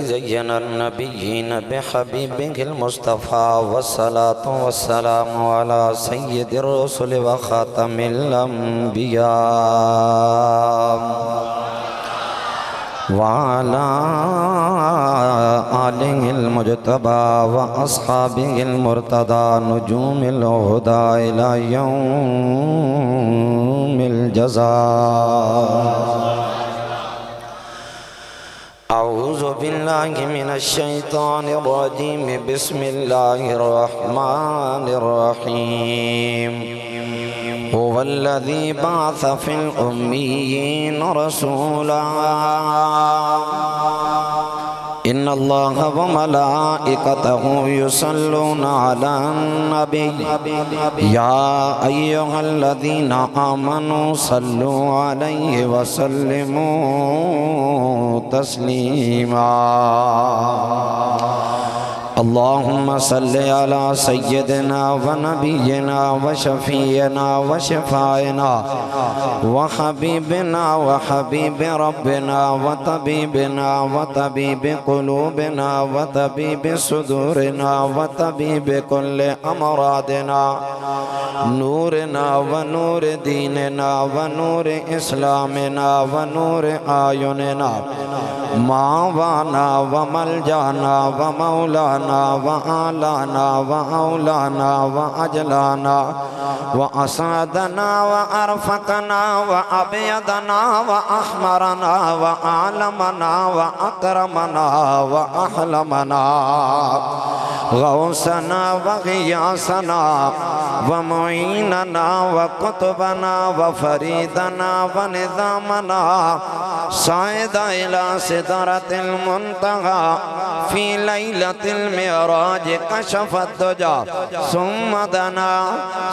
زين النبيين بحبيبه المصطفى والصلاة والسلام على سيد الرسل وخاتم الأنبياء وعلى آله المجتبى وأصحابه المرتضى نجوم الهدى إلى يوم الجزاء. أعوذ بالله من الشيطان الرجيم. بسم الله الرحمن الرحيم. هو الذي بعث في الأميين رسولا إن الله وملائكته يصلون على النبي يا أيها الذين آمنوا صلوا عليه وسلموا تسليما. اللهم صل على سيدنا ونبينا وشفينا وشفائنا وحبيبنا وحبيب ربنا وطبيبنا وطبيب قلوبنا وطبيب صدورنا وطبيب كل أمراضنا نورنا ونور ديننا ونور إسلامنا ونور أعيننا ماوانا وملجانا ومولانا وآلانا وأولانا وأجلانا وأسعدنا وأرفقنا وأبيضنا وأحمرنا وأعلمنا وأكرمنا وأحلمنا غوثنا وغياثنا ومعيننا وقطبنا وفريدنا ونظامنا صعد إلى سدرة المنتهى في ليلة المعراج كشف الدجى ثم دنا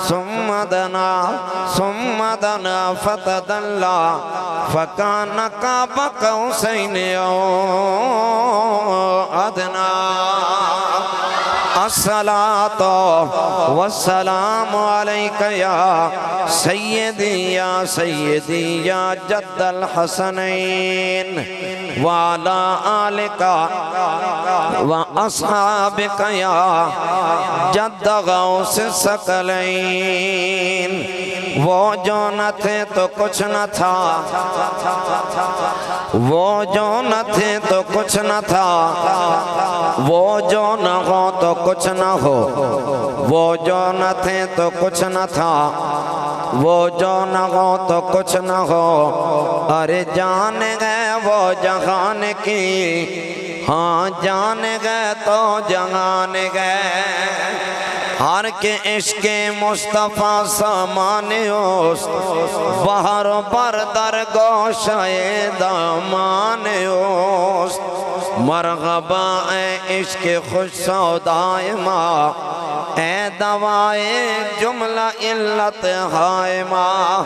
ثم دنا ثم دنا فتدلى فكان قاب قوسين أو أدنى. الصلاة والسلام عليك يا سيدي يا سيدي يا جد الحسنين وعلى آلك وأصحابك يا جد غوث الثقلين. وہ جو نہ تھے تو کچھ نہ تھا وہ جو نہ تھے تو کچھ نہ تھا وہ جو نہ ہو تو کچھ نہ ہو وہ جو نہ تھے تو کچھ نہ تھا وہ جو نہ ہو تو کچھ نہ ہو. ارے جان گئے وہ جہان کی ہاں جان گئے تو جہان گئے ہر کے عشق مصطفیٰ سامان اوست بہر پر در گوشائے دامان اوست. مرغبا اے عشق خوش سودائے ماں اے دوائے جملہ علت ہائے ماں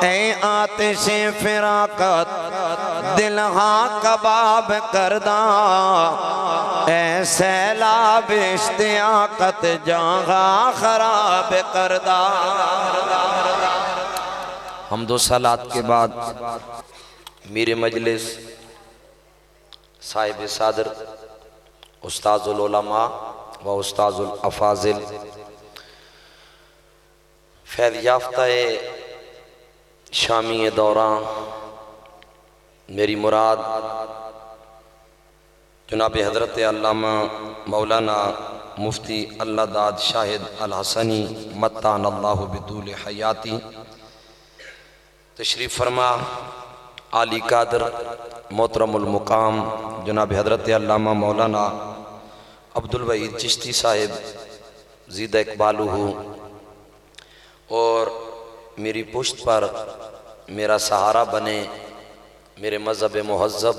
اے آتش فراقت دل ہاں کباب کردہ اے سیلاب اشتیاقت جہاں خراب کردہ. حمد و صلات کے بعد میرے مجلس صاحب صادر استاذ العلماء و استاذ الافاضل فیض یافتہ شامی دوران میری مراد جناب حضرت علامہ مولانا مفتی اللہ داد شاہد الحسنی متان اللہ بدول حیاتی تشریف فرما عالی قادر محترم المقام جناب حضرت علامہ مولانا عبدالوحید چشتی صاحب زیدہ اقبالہ اور میری پشت پر میرا سہارا بنے میرے مذہب مہذب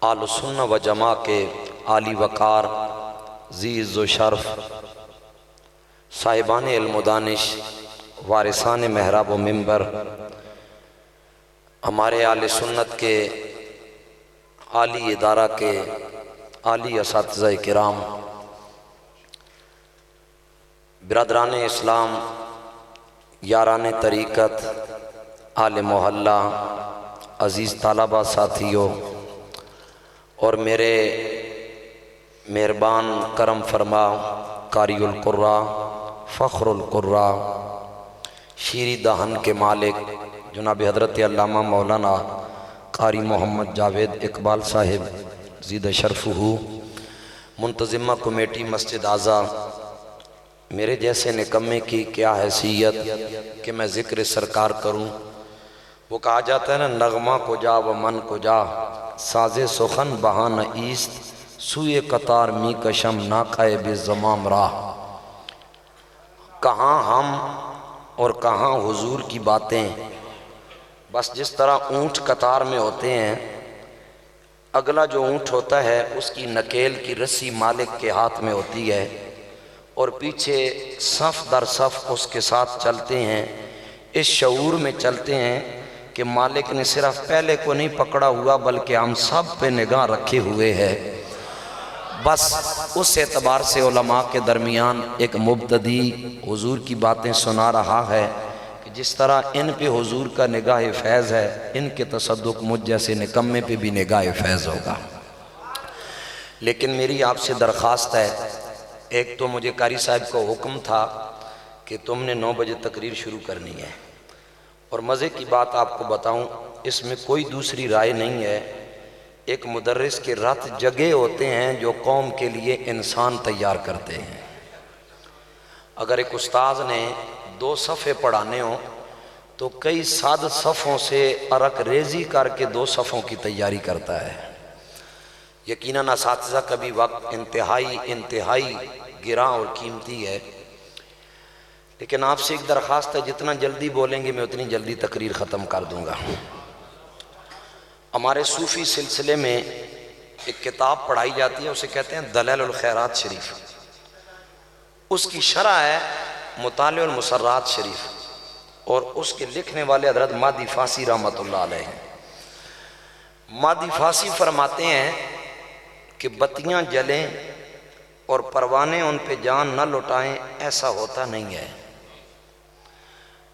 آل سنہ و جماع کے عالی وقار عزیز و شرف صاحبان علم و دانش وارثان محراب و منبر ہمارے آل سنت کے عالی ادارہ کے عالی اساتذہ کرام برادران اسلام یاران طریقت آل محلہ عزیز طالبہ ساتھیوں اور میرے مہربان کرم فرما قاری القرآ فخر القرآ شیریں دہن کے مالک جناب حضرت علامہ مولانا قاری محمد جاوید اقبال صاحب زید شرفہ، منتظمہ کمیٹی مسجد اعظم، میرے جیسے نکمے کی کیا حیثیت کہ میں ذکر سرکار کروں۔ وہ کہا جاتا ہے نا، نغمہ کو جا و من کو جا، ساز سخن بہانہ ایست، سوئے قطار می کشم ناقہ بے زمام راہ۔ کہاں ہم اور کہاں حضور کی باتیں، بس جس طرح اونٹ قطار میں ہوتے ہیں، اگلا جو اونٹ ہوتا ہے اس کی نکیل کی رسی مالک کے ہاتھ میں ہوتی ہے، اور پیچھے صف در صف اس کے ساتھ چلتے ہیں، اس شعور میں چلتے ہیں کہ مالک نے صرف پہلے کو نہیں پکڑا ہوا بلکہ ہم سب پہ نگاہ رکھے ہوئے ہے۔ بس اس اعتبار سے علماء کے درمیان ایک مبتدی حضور کی باتیں سنا رہا ہے کہ جس طرح ان پہ حضور کا نگاہ فیض ہے، ان کے تصدق مجھ جیسے نکمے پہ بھی نگاہ فیض ہوگا۔ لیکن میری آپ سے درخواست ہے، ایک تو مجھے قاری صاحب کو حکم تھا کہ تم نے 9 بجے تقریر شروع کرنی ہے، اور مزے کی بات آپ کو بتاؤں، اس میں کوئی دوسری رائے نہیں ہے۔ ایک مدرس کے رت جگہ ہوتے ہیں جو قوم کے لیے انسان تیار کرتے ہیں۔ اگر ایک استاذ نے 2 صفحے پڑھانے ہوں تو کئی صد صفوں سے عرق ریزی کر کے 2 صفوں کی تیاری کرتا ہے۔ یقیناً اساتذہ کا بھی وقت انتہائی گراں اور قیمتی ہے، لیکن آپ سے ایک درخواست ہے، جتنا جلدی بولیں گے میں اتنی جلدی تقریر ختم کر دوں گا۔ ہمارے صوفی سلسلے میں ایک کتاب پڑھائی جاتی ہے، اسے کہتے ہیں دلائل الخیرات شریف، اس کی شرح ہے مطالع المسرات شریف، اور اس کے لکھنے والے حضرت مادی فاسی رحمۃ اللہ علیہ ہیں۔ مادی فاسی فرماتے ہیں کہ بتیاں جلیں اور پروانے ان پہ جان نہ لٹائیں، ایسا ہوتا نہیں ہے۔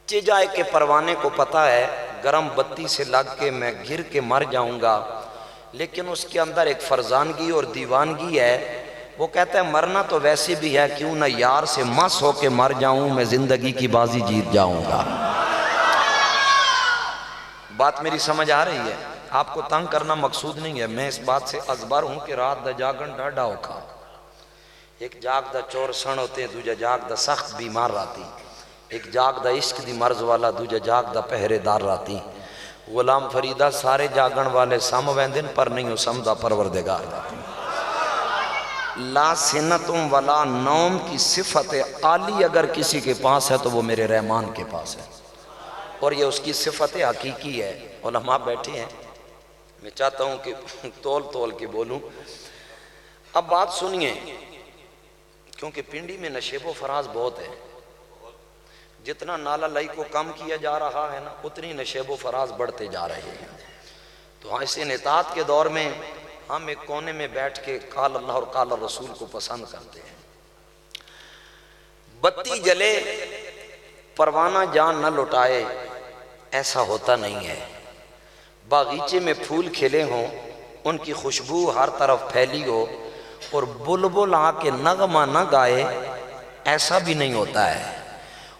جائے کہ پروانے کو پتہ ہے گرم بتی سے لگ کے میں گر کے مر جاؤں گا، لیکن اس کے اندر ایک فرزانگی اور دیوانگی ہے، وہ کہتا ہے مرنا تو ویسے بھی ہے، کیوں نہ یار سے مس ہو کے مر جاؤں، میں زندگی کی بازی جیت جاؤں گا۔ بات میری سمجھ آ رہی ہے؟ آپ کو تنگ کرنا مقصود نہیں ہے، میں اس بات سے ازبر ہوں کہ رات دا جاگن ڈاڈا ہوکھا، ایک جاگ دا چور سن ہوتے، دوجا جاگ دا سخت بیمار راتی، ایک جاگ دا عشق دی مرض والا، دوجا جاگ دا پہرے دار راتی۔ غلام فریدہ سارے جاگن والے سم ویندن پر نہیں ہو سمدہ پروردگار راتی۔ لا سنتم ولا نوم کی صفت عالی اگر کسی کے پاس ہے تو وہ میرے رحمان کے پاس ہے، اور یہ اس کی صفت حقیقی ہے۔ علماء بیٹھے ہیں، میں چاہتا ہوں کہ تول کے بولوں۔ اب بات سنیے، کیونکہ پنڈی میں نشیب و فراز بہت ہے، جتنا نالا لائی کو کم کیا جا رہا ہے نا، اتنی نشیب و فراز بڑھتے جا رہے ہیں۔ تو اس انعطاف کے دور میں ہم ایک کونے میں بیٹھ کے قال اللہ اور قال الرسول کو پسند کرتے ہیں۔ بتی جلے پروانہ جان نہ لٹائے، ایسا ہوتا نہیں ہے۔ باغیچے میں پھول کھلے ہوں، ان کی خوشبو ہر طرف پھیلی ہو، اور بلبل آ کے نغمہ نہ گائے، ایسا بھی نہیں ہوتا ہے۔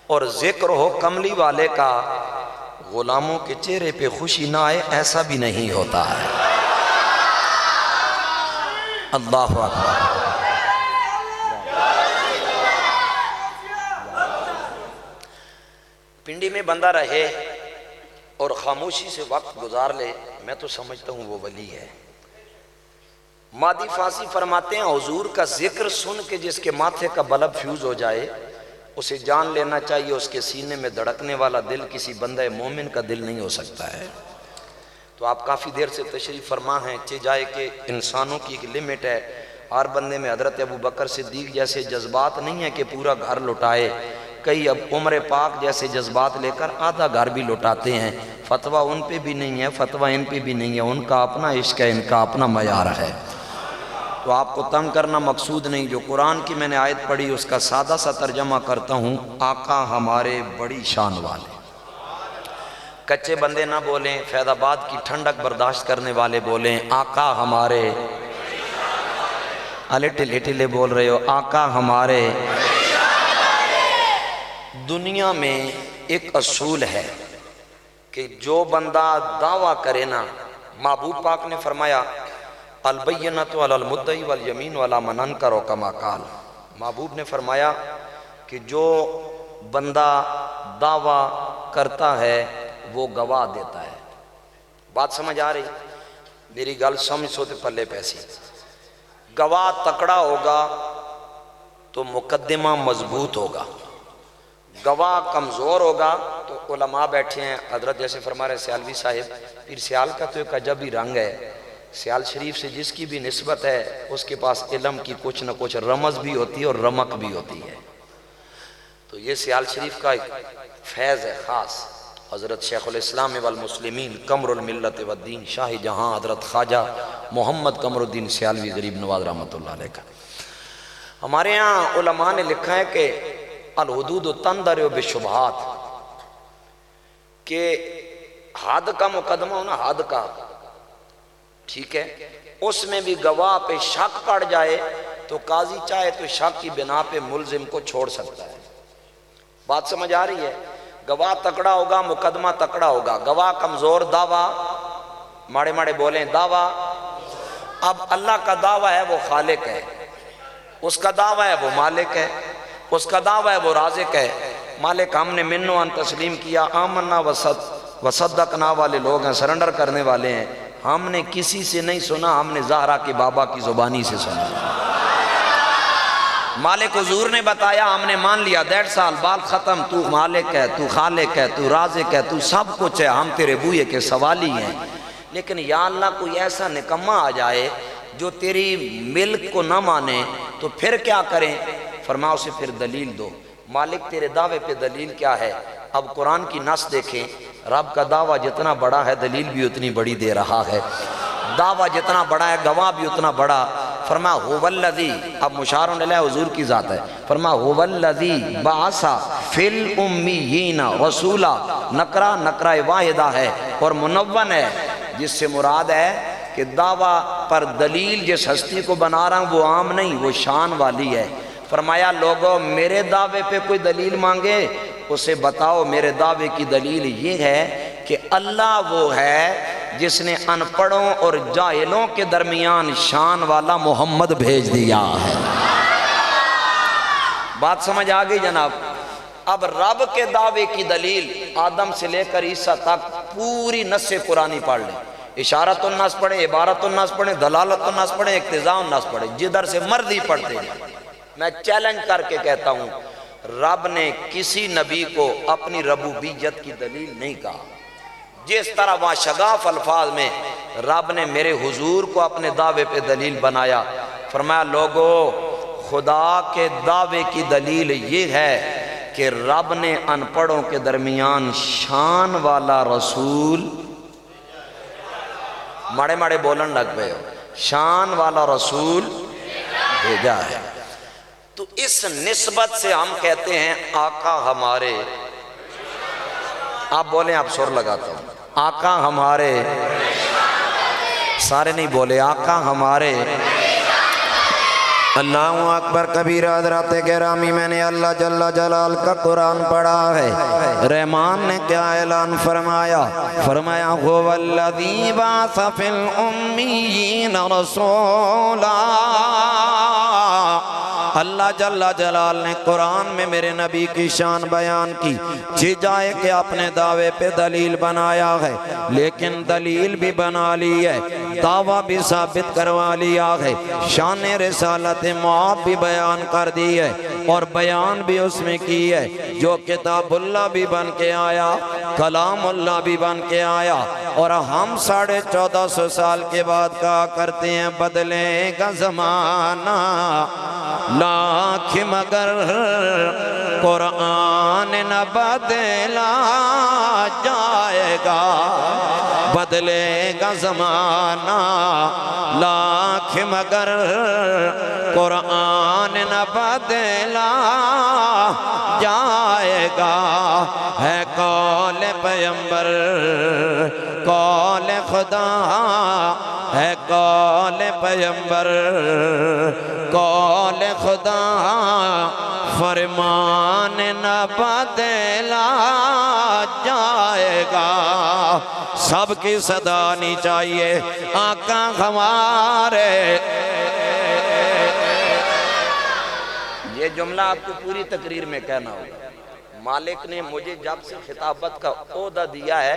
اور ذکر ہو کملی والے کا، غلاموں کے چہرے پہ خوشی نہ آئے، ایسا بھی نہیں ہوتا ہے۔ اللہ اکبر۔ پنڈی میں بندہ رہے اور خاموشی سے وقت گزار لے، میں تو سمجھتا ہوں وہ ولی ہے۔ مادی فاسی فرماتے ہیں حضور کا ذکر سن کے جس کے ماتھے کا بلب فیوز ہو جائے، اسے جان لینا چاہیے اس کے سینے میں دھڑکنے والا دل کسی بندہ مومن کا دل نہیں ہو سکتا ہے۔ تو آپ کافی دیر سے تشریف فرما ہیں، جائے کہ انسانوں کی ایک لمٹ ہے، ہر بندے میں حضرت ابو بکر صدیق جیسے جذبات نہیں ہے کہ پورا گھر لٹائے، کئی اب عمر پاک جیسے جذبات لے کر آدھا گھر بھی لٹاتے ہیں۔ فتویٰ ان پہ بھی نہیں ہے، فتویٰ ان پہ بھی نہیں ہے، ان کا اپنا عشق ہے، ان کا اپنا معیار ہے۔ تو آپ کو تنگ کرنا مقصود نہیں۔ جو قرآن کی میں نے آیت پڑھی اس کا سادہ سا ترجمہ کرتا ہوں۔ آقا ہمارے بڑی شان والے، کچے بندے نہ بولیں، فیض آباد کی ٹھنڈک برداشت کرنے والے بولیں آقا ہمارے، الے ٹلے ٹلے بول رہے ہو، آقا ہمارے۔ دنیا میں ایک اصول ہے کہ جو بندہ دعویٰ کرے نا، محبوب پاک نے فرمایا البینۃ علی المدعی والیمین علی من انکر کما قال، محبوب نے فرمایا کہ جو بندہ دعویٰ کرتا ہے وہ گواہ دیتا ہے۔ بات سمجھ آ رہی؟ میری گل سمجھ سوتے پلے پیسی۔ گواہ تکڑا ہوگا تو مقدمہ مضبوط ہوگا، گواہ کمزور ہوگا تو علماء بیٹھے ہیں، حضرت جیسے فرما رہے سیالوی صاحب، پھر سیال کا تو ایک عجب ہی رنگ ہے، سیال شریف سے جس کی بھی نسبت ہے اس کے پاس علم کی کچھ نہ کچھ رمز بھی ہوتی ہے اور رمق بھی ہوتی ہے۔ تو یہ سیال شریف کا ایک فیض ہے خاص، حضرت شیخ الاسلام والمسلمین قمر الملت والدین شاہ جہاں حضرت خواجہ محمد قمر الدین سیالوی غریب نواز رحمۃ اللہ علیہ کا۔ ہمارے ہاں علماء نے لکھا ہے کہ الحدود تندر بشبہات، کہ حد کا مقدمہ ہونا، حد کا، ٹھیک ہے، اس میں بھی گواہ پہ شک پڑ جائے تو قاضی چاہے تو شک کی بنا پہ ملزم کو چھوڑ سکتا ہے۔ بات سمجھ آ رہی ہے؟ گواہ تکڑا ہوگا مقدمہ تکڑا ہوگا، گواہ کمزور دعویٰ، ماڑے ماڑے بولیں دعویٰ۔ اب اللہ کا دعویٰ ہے وہ خالق ہے، اس کا دعویٰ ہے وہ مالک ہے، اس کا دعویٰ ہے وہ رازق ہے۔ مالک ہم نے منو ان تسلیم کیا، آمنا وصدقنا والے لوگ ہیں، سرنڈر کرنے والے ہیں۔ ہم نے کسی سے نہیں سنا، ہم نے زہرا کے بابا کی زبانی سے سنا۔ مالک حضور نے بتایا، ہم نے مان لیا، 1.5 سال بال ختم، تو مالک ہے، تو خالق ہے، تو رازق ہے، تو سب کچھ ہے، ہم تیرے بوئے کے سوالی ہیں۔ لیکن یا اللہ کوئی ایسا نکمہ آ جائے جو تیری ملک کو نہ مانے تو پھر کیا کریں؟ فرمایا اسے پھر دلیل دو۔ مالک تیرے دعوے پہ دلیل کیا ہے؟ اب قرآن کی نص دیکھیں، رب کا دعویٰ جتنا بڑا ہے دلیل بھی اتنی بڑی دے رہا ہے، دعویٰ جتنا بڑا ہے گواہ بھی اتنا بڑا۔ فرمایا هو الذی، اب مشار علیہ حضور کی ذات ہے، فرمایا هو الذی بعث فی الامیین رسولا، نکرہ واحدہ ہے اور منون ہے، جس سے مراد ہے کہ دعویٰ پر دلیل جس ہستی کو بنا رہا ہوں وہ عام نہیں، وہ شان والی ہے۔ فرمایا لوگوں میرے دعوے پہ کوئی دلیل مانگے اسے بتاؤ میرے دعوے کی دلیل یہ ہے کہ اللہ وہ ہے جس نے ان پڑھوں اور جاہلوں کے درمیان شان والا محمد بھیج دیا ہے۔ بات سمجھ آ گئی جناب؟ اب رب کے دعوے کی دلیل آدم سے لے کر عیسیٰ تک پوری نص قرآنی پڑھ لیں، اشارت الناس پڑھیں، عبارت الناس پڑھیں، دلالت الناس پڑھیں، اقتضاء الناس پڑھیں، جدھر سے مرضی پڑھتے ہیں۔ میں چیلنج کر کے کہتا ہوں رب نے کسی نبی کو اپنی ربوبیت کی دلیل نہیں کہا، جس طرح وہاں شگاف الفاظ میں رب نے میرے حضور کو اپنے دعوے پہ دلیل بنایا۔ فرمایا لوگو خدا کے دعوے کی دلیل یہ ہے کہ رب نے ان پڑھوں کے درمیان شان والا رسول، ماڑے ماڑے بولن لگ گئے ہو، شان والا رسول بھیجا ہے۔ تو اس نسبت سے ہم کہتے ہیں آقا ہمارے، آپ بولیں، آپ سر لگاتا ہوں، آقا ہمارے، سارے نہیں بولے، آقا ہمارے۔ اللہ اکبر کبیرہ حضرات گرامی، میں نے اللہ جل جلال کا قرآن پڑھا ہے، رحمان نے کیا اعلان فرمایا؟ فرمایا هو الذی بعث فی الامیین رسولا۔ اللہ جل جلال نے قرآن میں میرے نبی کی شان بیان کی، جائے کہ اپنے دعوے پہ دلیل بنایا ہے، لیکن دلیل بھی بنا لی ہے، دعویٰ بھی ثابت کروا لیا ہے، شان رسالت معاد بھی بیان کر دی ہے، اور بیان بھی اس میں کی ہے جو کتاب اللہ بھی بن کے آیا، کلام اللہ بھی بن کے آیا۔ اور ہم 1450 سال کے بعد کہا کرتے ہیں بدلے گا زمانہ لاکھ مگر قرآن نہ بدلا جائے گا، بدلے گا زمانہ لاکھ مگر قرآن نہ بدلا جائے گا ہے قول پیغمبر قول خدا ہے قول پیغمبر قول خدا فرمان نہ بدلا جائے گا سب کی صدا نہیں چاہیے آقا ہمارے یہ جملہ آپ کو پوری تقریر میں کہنا ہوگا مالک نے مجھے جب سے خطابت کا عہدہ دیا ہے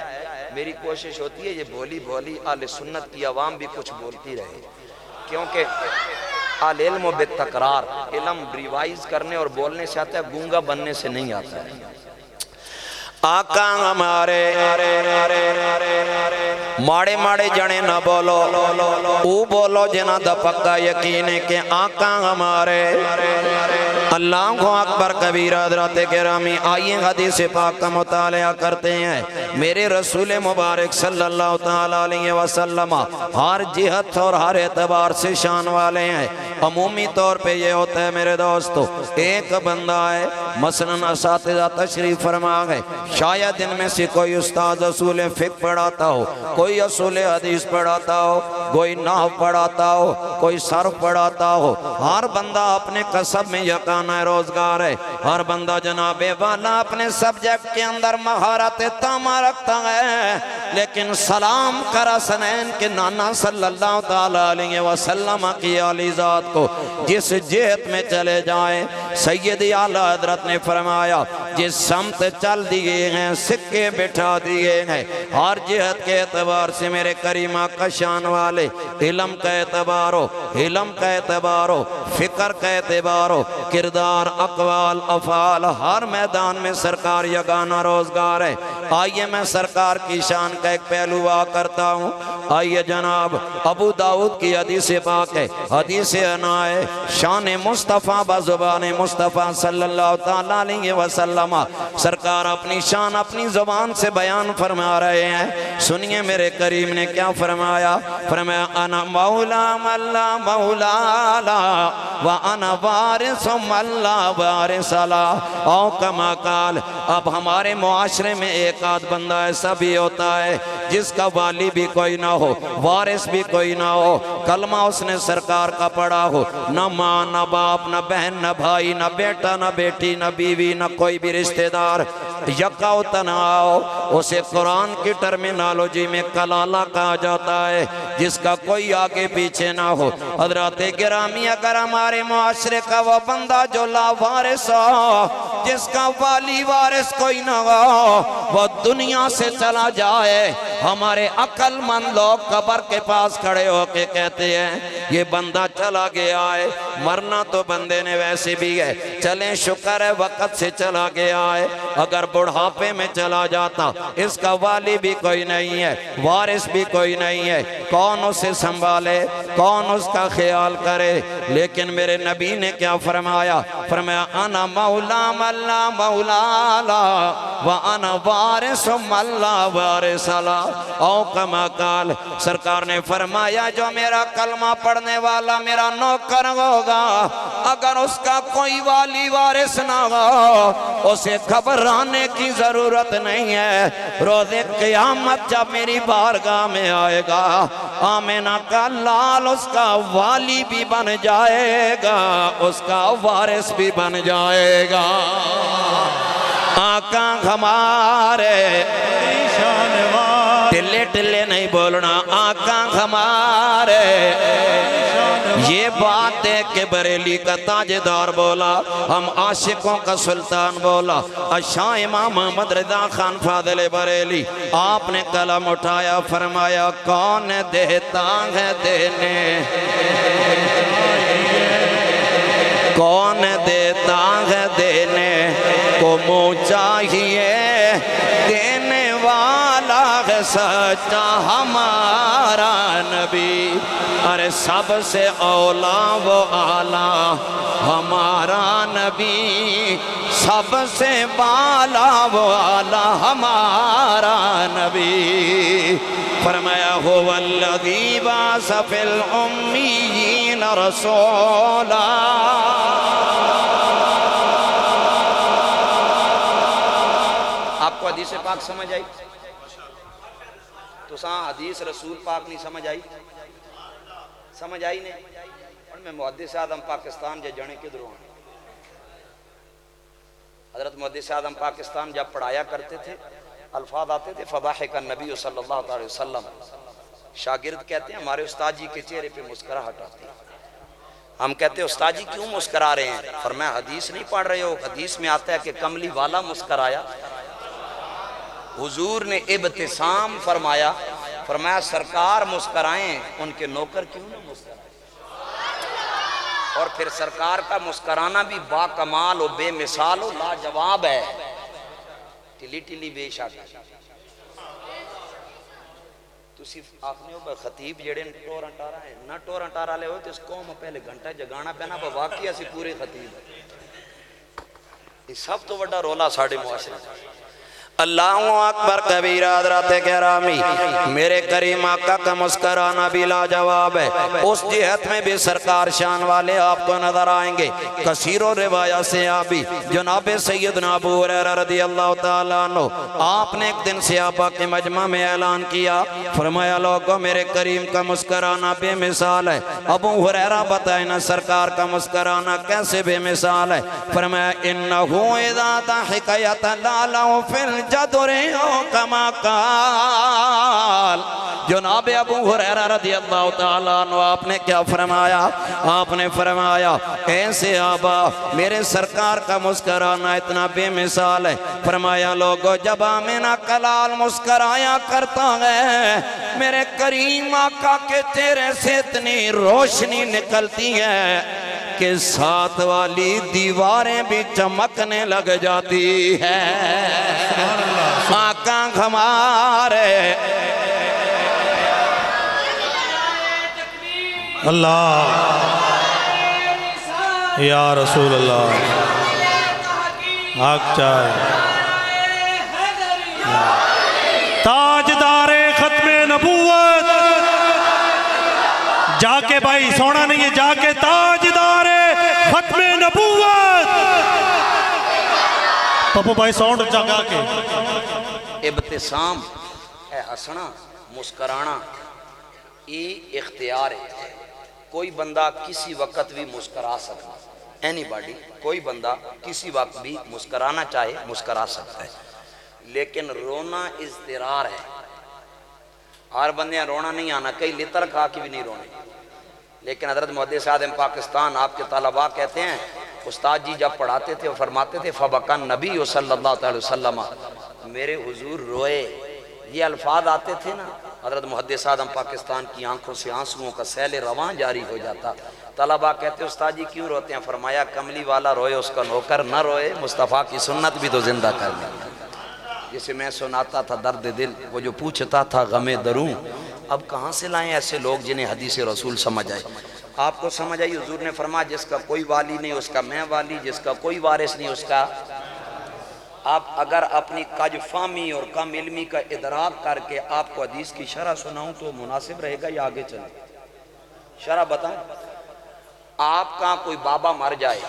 میری کوشش ہوتی ہے یہ بولی بولی اہل سنت کی عوام بھی کچھ بولتی رہے کیونکہ العلم بالتکرار علم ریوائز کرنے اور بولنے سے آتا ہے گونگا بننے سے نہیں آتا ہے آقا ہمارے ماڑے ماڑے جنے نہ بولو او بولو جنہ دا پکا یقین ہے کہ آقا ہمارے اللہ کو اکبر کبیرہ حضرات گرامی آئیے حدیث پاک کا مطالعہ کرتے ہیں میرے رسول مبارک صلی اللہ تعالیٰ علیہ وسلم ہر جہت اور ہر اعتبار سے شان والے ہیں عمومی طور پہ یہ ہوتا ہے میرے دوستو ایک بندہ ہے مثلاً اساتذہ تشریف فرما گئے شاید ان میں سے کوئی استاد اصول فقہ پڑھاتا ہو کوئی اصول حدیث پڑھاتا ہو کوئی نحو پڑھاتا ہو کوئی صرف پڑھاتا ہو ہر بندہ اپنے قصب میں یقانہ روزگار ہے ہر بندہ جناب والا اپنے سبجیکٹ کے اندر مہارت تامہ رکھتا ہے لیکن سلام کرا سنین کے نانا صلی اللہ تعالیٰ علیہ وسلم کی علی ذات کو جس جہت میں چلے جائیں سیدی اعلیٰ حضرت نے فرمایا جس سمت چل دیئے ہیں سکے بٹھا دیئے ہیں ہر جہت کے اعتبار سے میرے کریمہ کا شان والے علم کا اعتبار ہو علم کا اعتبار ہو فکر کا اعتبار ہو کردار اقوال افعال ہر میدان میں سرکار یگانہ روزگار ہے آئیے میں سرکار کی شان کا ایک پہلو کرتا ہوں آئیے جناب ابو داؤد کی حدیث پاک ہے حدیث انا ہے شان مصطفیٰ بزبان مصطفیٰ صلی اللہ تعالیٰ علیہ وسلم سرکار اپنی شان اپنی زبان سے بیان فرما رہے ہیں سنیے میرے کریم نے کیا فرمایا فرمایا انا مولا ملا مولا لا وانا وارث ملا وارث لا او کما قال اب ہمارے معاشرے میں ایک آدھ بندہ ایسا بھی ہوتا ہے جس کا والی بھی کوئی نہ ہو وارث بھی کوئی نہ ہو کلمہ اس نے سرکار کا پڑھا ہو نہ ماں نہ باپ نہ بہن نہ بھائی نہ بیٹا نہ بیٹی نہ بیوی نہ کوئی بھی رشتہ دار یکا و تنہا ہو اسے قرآن کی ٹرمینالوجی میں کلالہ کہا جاتا ہے جس کا کوئی آگے پیچھے نہ ہو حضرات گرامی اگر ہمارے معاشرے کا وہ بندہ جو لا وارث ہو جس کا والی وارث کوئی نہ ہو وہ دنیا سے چلا جائے ہمارے عقل مند لوگ قبر کے پاس کھڑے ہو کے کہتے ہیں یہ بندہ چلا گیا ہے مرنا تو بندے نے ویسے بھی ہے چلیں شکر ہے وقت سے چلا گیا ہے اگر بڑھاپے میں چلا جاتا اس کا والی بھی کوئی نہیں ہے وارث بھی کوئی نہیں ہے کون اسے سنبھالے کون اس کا خیال کرے لیکن میرے نبی نے کیا فرمایا فرمایا انا مولا ملا مولا لا وانا وارث ملا وارث لا او کما قال سرکار نے فرمایا جو میرا کلمہ پڑھنے والا میرا نوکر ہوگا اگر اس کا کوئی والی وارث نہ ہو اسے گھبرانے کی ضرورت نہیں ہے روز قیامت جب میری بارگاہ میں آئے گا آمینہ کا لال اس کا والی بھی بن جائے گا اس کا وارث بھی بن جائے گا آقا ہمارے ٹلے ٹلے نہیں بولنا آقا ہمارے یہ بات دیکھ کے بریلی کا تاجدار بولا ہم عاشقوں کا سلطان بولا شاہ امام محمد رضا خان فاضل بریلی آپ نے قلم اٹھایا فرمایا کون دیتا ہے دینے کون دیتا ہے دینے کو منہ چاہیے دینے والا ہے سچا ہمارا نبی ارے سب سے اولا وہ اعلیٰ ہمارا نبی سب سے بالا وہ اعلیٰ ہمارا نبی فرمایا هو الذی بعث فی الامیین رسولا. آپ کو حدیث پاک سمجھ آئی؟ تو ساں حدیث رسول پاک نہیں سمجھ آئی؟ سمجھ آئی نہیں؟ اور میں محدث اعظم پاکستان جا جانے کے دروں حضرت محدث اعظم پاکستان جب پڑھایا کرتے تھے الفاظ آتے تھے فضاحک النبی صلی اللہ علیہ وسلم. شاگرد کہتے ہیں ہمارے استاد جی کے چہرے پہ مسکراہٹ آتی ہے. ہم کہتے ہیں استاد جی کیوں مسکرا رہے ہیں؟ فرمایا حدیث نہیں پڑھ رہے ہو؟ حدیث میں آتا ہے کہ کملی والا مسکرایا. حضور نے ابتسام فرمایا. فرمایا سرکار مسکرائیں ان کے نوکر کیوں نہ مسکرائیں. اور پھر سرکار کا مسکرانا بھی با کمال و بے مثال و لاجواب ہے. ٹلی ٹلی بے شک تسی آخنے ہو خطیب جڑے ٹورا ٹارا ہے نہ ٹورا ٹارا لے ہو تو اس قوم پہلے گھنٹہ جگانا پینا واقعی اسی پورے خطیب. یہ سب تو بڑا رولا ساڑھے معاشرے. اللہ اکبر کبیرہ. حضرات کرامی میرے کریم آقا کا مسکرانا بھی لاجواب ہے. اس جہت میں بھی سرکار شان والے آپ کو نظر آئیں گے. کثیر و روایات سے آبی جناب سیدنا ابو ہریرہ رضی اللہ تعالیٰ عنہ آپ نے ایک دن صحابہ کے مجمع میں اعلان کیا. فرمایا لوگوں میرے کریم کا مسکرانا بے مثال ہے. ابو ہریرہ بتائیں نا سرکار کا مسکرانا کیسے بے مثال ہے؟ فرمایا انہو اذا ضحک یتلالہ فی الجدریوں کما قال. جناب ابو ہریرہ رضی اللہ تعالیٰ عنہ آپ نے کیا فرمایا؟ آپ نے فرمایا اے صحابہ میرے سرکار کا مسکرانا اتنا بے مثال ہے. فرمایا لوگو جب آمینہ کلال مسکرایا کرتا ہے میرے کریم آقا کے چہرے سے اتنی روشنی نکلتی ہے کہ ساتھ والی دیواریں بھی چمکنے لگ جاتی ہے. آقا ہمارے اللہ یا رسول اللہ حق چاہے تاجدار ختم نبوت جا کے بھائی سونا نہیں ہے جا کے تاجدار ختم نبوت پپو بھائی ساؤنڈ جگا کے. ابتسام ہے ہسنا مسکرانا یہ اختیار ہے. کوئی بندہ کسی وقت بھی مسکرا سکتا ہے. اینی باڈی کوئی بندہ کسی وقت بھی مسکرانا چاہے مسکرا سکتا ہے. لیکن رونا اضطرار ہے. ہر بندے رونا نہیں آنا. کئی لتر کھا کے بھی نہیں رونے. لیکن حضرت محدث اعظم پاکستان آپ کے طلباء کہتے ہیں استاد جی جب پڑھاتے تھے وہ فرماتے تھے فبکن نبی صلی اللہ علیہ وسلم میرے حضور روئے. یہ الفاظ آتے تھے نا حضرت محدث اعظم پاکستان کی آنکھوں سے آنسوؤں کا سیل رواں جاری ہو جاتا. طلباء کہتے استاد جی کیوں روتے ہیں؟ فرمایا کملی والا روئے اس کا نوکر نہ روئے. مصطفیٰ کی سنت بھی تو زندہ کر لی. جسے میں سناتا تھا درد دل وہ جو پوچھتا تھا غم دروں. اب کہاں سے لائیں ایسے لوگ جنہیں حدیث رسول سمجھ آئے؟ آپ کو سمجھ آئی؟ حضور نے فرمایا جس کا کوئی والی نہیں اس کا میں والی، جس کا کوئی وارث نہیں اس کا. آپ اگر اپنی کج فہمی اور کم علمی کا ادراک کر کے آپ کو حدیث کی شرح سناؤں تو مناسب رہے گا یا آگے چلیں؟ شرح بتائیں. آپ کا کوئی بابا مر جائے،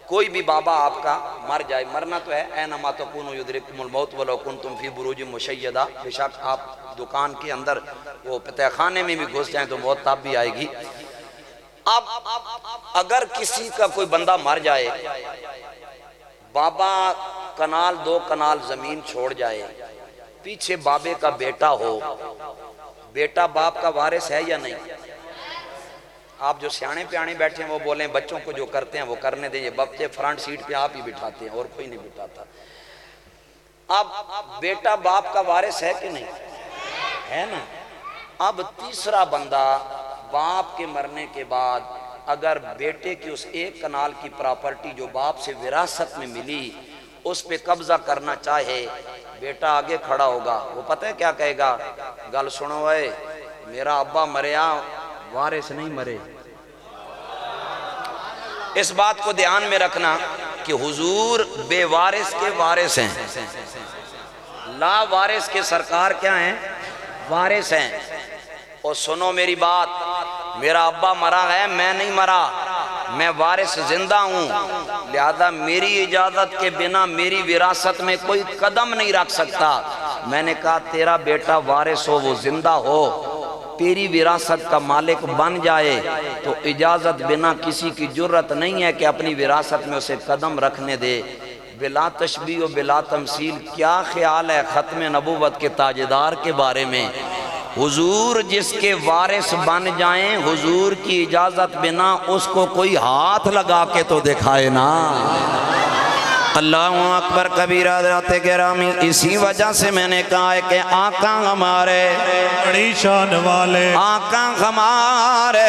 کوئی بھی بابا آپ کا مر جائے، مرنا تو ہے اینما تکونوا یدرککم الموت ولو کنتم فی بروج مشیدہ. بے شک آپ دکان کے اندر وہ پتہ خانے میں بھی گھس جائیں تو موت تب بھی آئے گی. اب اگر کسی کا کوئی بندہ مر جائے، بابا کنال 2 کنال زمین چھوڑ جائے، پیچھے بابے کا بیٹا ہو، بیٹا باپ کا وارث ہے یا نہیں؟ آپ جو سیانے پیانے بیٹھے ہیں وہ بولیں بچوں کو جو کرتے ہیں وہ کرنے دیں. یہ بچے فرنٹ سیٹ پہ آپ ہی بٹھاتے ہیں اور کوئی نہیں بٹھاتا. اب بیٹا باپ کا وارث ہے کہ نہیں؟ ہے نا. اب تیسرا بندہ باپ کے مرنے کے بعد اگر بیٹے کی اس 1 کنال کی پراپرٹی جو باپ سے وراثت میں ملی اس پہ قبضہ کرنا چاہے، بیٹا آگے کھڑا ہوگا. وہ پتہ ہے کیا کہے گا؟ گل سنو اے میرا ابا مریا وارث نہیں مرے. اس بات کو دھیان میں رکھنا کہ حضور بے وارث کے وارث ہیں، لا وارث کے سرکار کیا ہیں؟ وارث ہیں. اور سنو میری بات، میرا ابا مرا ہے، میں نہیں مرا، میں وارث زندہ ہوں، لہذا میری اجازت کے بنا میری وراثت میں کوئی قدم نہیں رکھ سکتا. میں نے کہا تیرا بیٹا وارث ہو، وہ زندہ ہو، تیری وراثت کا مالک بن جائے تو اجازت بنا کسی کی جرت نہیں ہے کہ اپنی وراثت میں اسے قدم رکھنے دے. بلا تشبیہ و بلا تمثیل کیا خیال ہے ختم نبوت کے تاجدار کے بارے میں؟ حضور جس کے وارث بن جائیں، حضور کی اجازت بنا اس کو کوئی ہاتھ لگا کے تو دکھائے نا. اللہ اکبر کبیرہ حضرات گرامی. اسی وجہ سے میں نے کہا ہے کہ آقا ہمارے بڑی شان والے، آقا ہمارے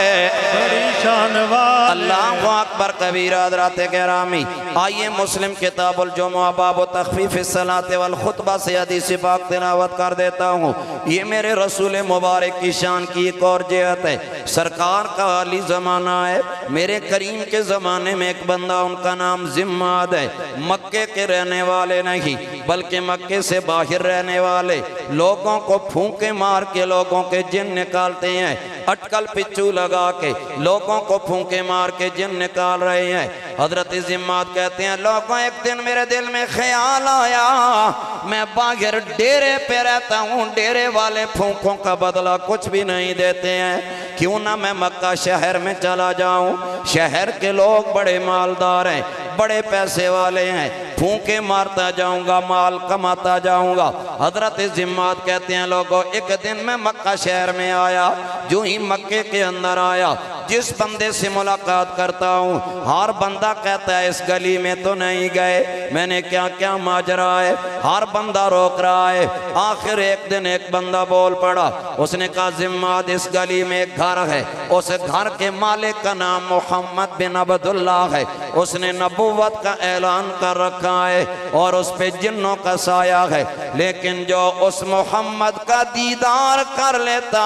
بڑی شان والے. اللہ اکبر کبیرہ حضرات گرامی. آئیے مسلم کتاب الجمعہ باب تخفیف الصلاۃ والخطبہ سے حدیث پاک تلاوت کر دیتا ہوں. یہ میرے رسول مبارک کی شان کی ایک اور جہت ہے. سرکار کا عالی زمانہ ہے. میرے کریم کے زمانے میں ایک بندہ، ان کا نام زماد ہے، مکے کے رہنے والے نہیں بلکہ مکے سے باہر رہنے والے، لوگوں کو پھونکے مار کے لوگوں کے جن نکالتے ہیں، اٹکل پچو لگا کے لوگوں کو پھونکے مار کے جن نکال رہے ہیں. حضرت زماد کہتے ہیں لوگوں ایک دن میرے دل میں خیال آیا، میں باہر ڈیرے پہ رہتا ہوں، ڈیرے والے پھونکوں کا بدلہ کچھ بھی نہیں دیتے ہیں، کیوں نہ میں مکہ شہر میں چلا جاؤں. شہر کے لوگ بڑے مالدار ہیں، بڑے پیسے والے ہیں، پھونکے مارتا جاؤں گا، مال کماتا جاؤں گا. حضرت زماد کہتے ہیں لوگوں ایک دن میں مکہ شہر میں آیا، جو ہی مکے کے اندر آیا جس بندے سے ملاقات کرتا ہوں ہر بندہ کہتا ہے اس گلی میں تو نہیں گئے. میں نے کیا کیا ماجرا ہے؟ ہر بندہ روک رہا ہے. آخر ایک دن ایک بندہ بول پڑا، اس نے کہا زماد اس گلی میں ایک گھر ہے، اس گھر کے مالک کا نام محمد بن عبداللہ ہے، اس نے نبوت کا اعلان کر رکھا ہے اور اس پہ جنوں کا سایہ ہے، لیکن جو اس محمد کا دیدار کر لیتا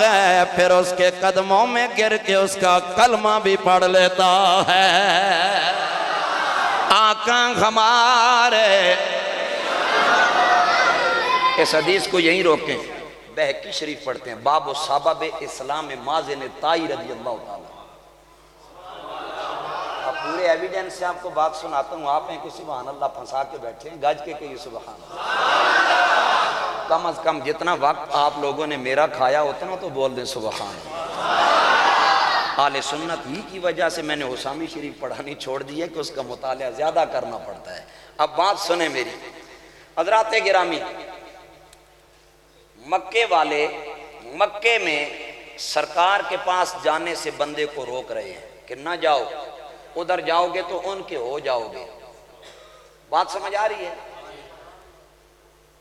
ہے پھر اس کے قدموں میں گر کے اس کا کلمہ بھی پڑھ لیتا ہے. آقا ہمارے. اس حدیث کو یہیں روکیں، بہقی شریف پڑھتے ہیں باب سبب اسلام مازن طائی رضی اللہ تعالیٰ. اب پورے ایویڈنس سے آپ کو بات سناتا ہوں، آپ ہیں کہ سبحان اللہ پھنسا کے بیٹھے ہیں، گج کے کہیے سبحان اللہ. کم از کم جتنا وقت آپ لوگوں نے میرا کھایا اتنا تو بول دیں سبحان اللہ. اہل سنت ہی کی وجہ سے میں نے حسامی شریف پڑھانی چھوڑ دی ہے کہ اس کا مطالعہ زیادہ کرنا پڑتا ہے. اب بات سنیں میری حضرات گرامی. مکے والے مکے میں سرکار کے پاس جانے سے بندے کو روک رہے ہیں کہ نہ جاؤ، ادھر جاؤ گے تو ان کے ہو جاؤ گے. بات سمجھ آ رہی ہے؟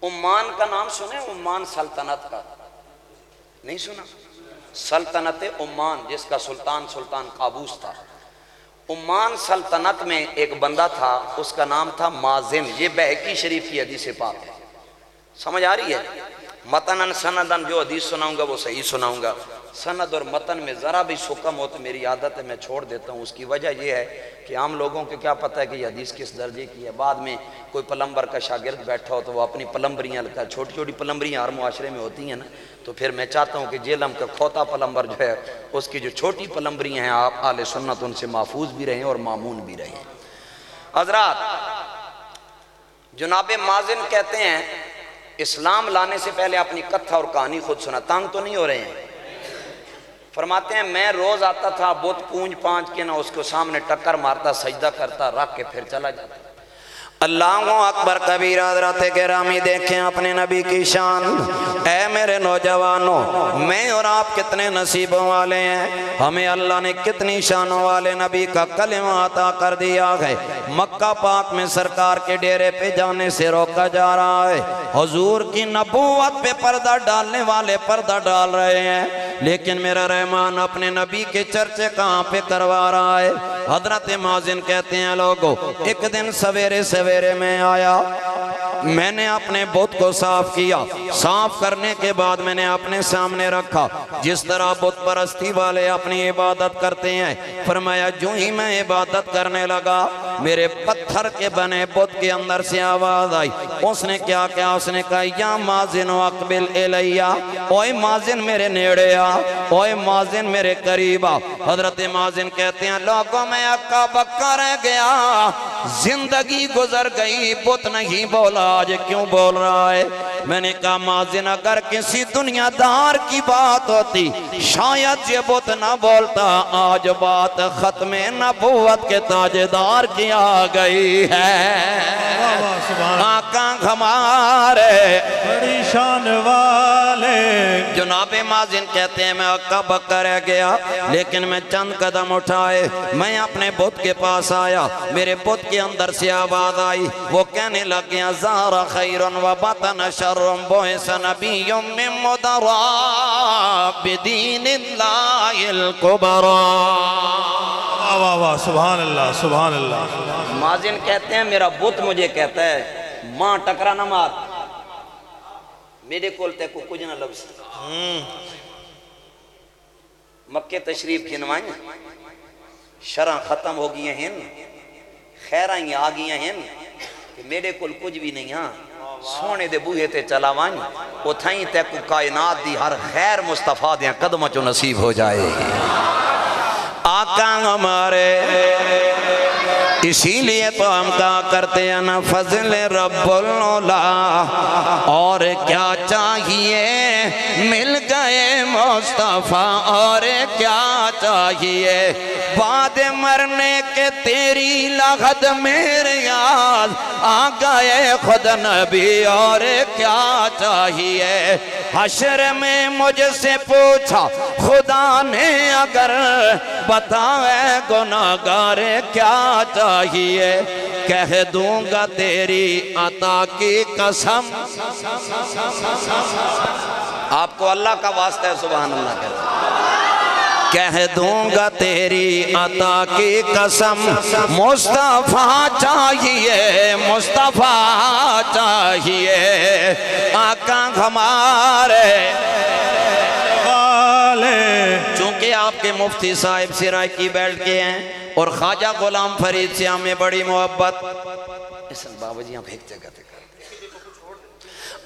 عمان کا نام سنے؟ عمان سلطنت کا نہیں سنا؟ سلطنت عمان جس کا سلطان قابوس تھا. عمان سلطنت میں ایک بندہ تھا، اس کا نام تھا مازن. یہ بہقی شریف کی حدیث پاک ہے. سمجھ آ رہی ہے؟ متنن سندن جو حدیث سناؤں گا وہ صحیح سناؤں گا. سند اور متن میں ذرا بھی سکم ہو تو میری عادت ہے میں چھوڑ دیتا ہوں. اس کی وجہ یہ ہے کہ عام لوگوں کو کیا پتہ ہے کہ یہ حدیث کس درجے کی ہے. بعد میں کوئی پلمبر کا شاگرد بیٹھا ہو تو وہ اپنی پلمبریاں لگتا ہے، چھوٹی چھوٹی پلمبریاں ہر معاشرے میں ہوتی ہیں نا، تو پھر میں چاہتا ہوں کہ جیلم کا کھوتا پلمبر جو ہے اس کی جو چھوٹی پلمبریاں ہیں آپ اہل سنت ان سے محفوظ بھی رہیں اور مامون بھی رہیں. حضرات جناب مازن کہتے ہیں اسلام لانے سے پہلے اپنی کتھا اور کہانی خود سنا. تنگ تو نہیں ہو رہے ہیں؟ فرماتے ہیں میں روز آتا تھا بت پونج پانچ کے نہ اس کو سامنے ٹکر مارتا، سجدہ کرتا، رکھ کے پھر چلا جاتا. اللہ اکبر کبیرہ. حضرات گرامی دیکھیں اپنے نبی کی شان. اے میرے نوجوانوں، میں اور آپ کتنے نصیبوں والے ہیں، ہمیں اللہ نے کتنی شانوں والے نبی کا کلمہ عطا کر دیا ہے. مکہ پاک میں سرکار کے ڈیرے پہ جانے سے روکا جا رہا ہے. حضور کی نبوت پہ پردہ ڈالنے والے پردہ ڈال رہے ہیں، لیکن میرا رحمان اپنے نبی کے چرچے کہاں پہ کروا رہا ہے. حضرت مازن کہتے ہیں لوگوں ایک دن سویرے میں آیا، میں نے اپنے بت کو صاف کیا. صاف کرنے کے بعد میں نے اپنے سامنے رکھا جس طرح بت پرستی والے اپنی عبادت کرتے ہیں. فرمایا جو ہی میں عبادت کرنے لگا میرے پتھر کے بنے بت کے اندر سے آواز آئی. اس نے کیا کیا؟ اس نے کہا یا مازن اقبل الیہ، اوے مازن میرے نیڑے آ، اوے مازن میرے قریب آ. حضرت مازن کہتے ہیں لوگوں میں اکا بکا رہ گیا، زندگی گزر گئی، بت نہیں بولا، آج کیوں بول رہا ہے؟ میں نے کہا مازن اگر کسی دنیا دار کی بات ہوتی شاید یہ بت نہ بولتا، آج بات ختم نبوت کے تاجدار کی آ گئی ہے. آقا ہمارے بڑی شان والے. جناب مازن کہتے ہیں میں اکا بکا رہ گیا، لیکن میں چند قدم اٹھائے، میں اپنے بت کے پاس آیا، میرے بت کے اندر سے آواز آئی، وہ کہنے لگ گیا زار خیر و بطن شر بعث نبی من مدرا بدین اللہ الکبرا. واہ واہ واہ، سبحان اللہ سبحان اللہ. مازن کہتے ہیں میرا بت مجھے کہتا ہے ماں ٹکرا نہ مار، میرے کول تے کو کچھ نہ لبس. مکہ تشریف گھنوائیں، شرع ختم ہو گئی ہیں، خیرائیں آ گئی ہیں کہ میرے کول کچھ بھی نہیں. ہاں سونے دے بوہے تے چلاوائیں، اتھائیں تے کو کائنات دی ہر خیر مصطفیٰ دیاں قدمہ چو نصیب ہو جائے. آقا ہمارے اسی لیے تو ہم کہا کرتے ہیں نا فضل رب العلا، اور کیا چاہیے مل گئے مصطفیٰ، اور کیا چاہیے بعد مرنے کے تیری لغت میرے یاد آ گئے خود نبی، اور کیا چاہیے. حشر میں مجھ سے پوچھا خدا نے اگر بتائے گناہگار کیا چاہیے، کہہ دوں گا تیری عطا کی قسم. آپ کو اللہ کا واسطہ ہے، سبحان اللہ کہتے ہیں. کہہ دوں گا تیری عطا کی قسم، مصطفیٰ چاہیے، مصطفیٰ چاہیے. آقا ہمارے چونکہ آپ کے مفتی صاحب سرائکی بیٹھ کے ہیں اور خواجہ غلام فرید سے ہمیں بڑی محبت. بابا جی آپ ایک جگہ تھے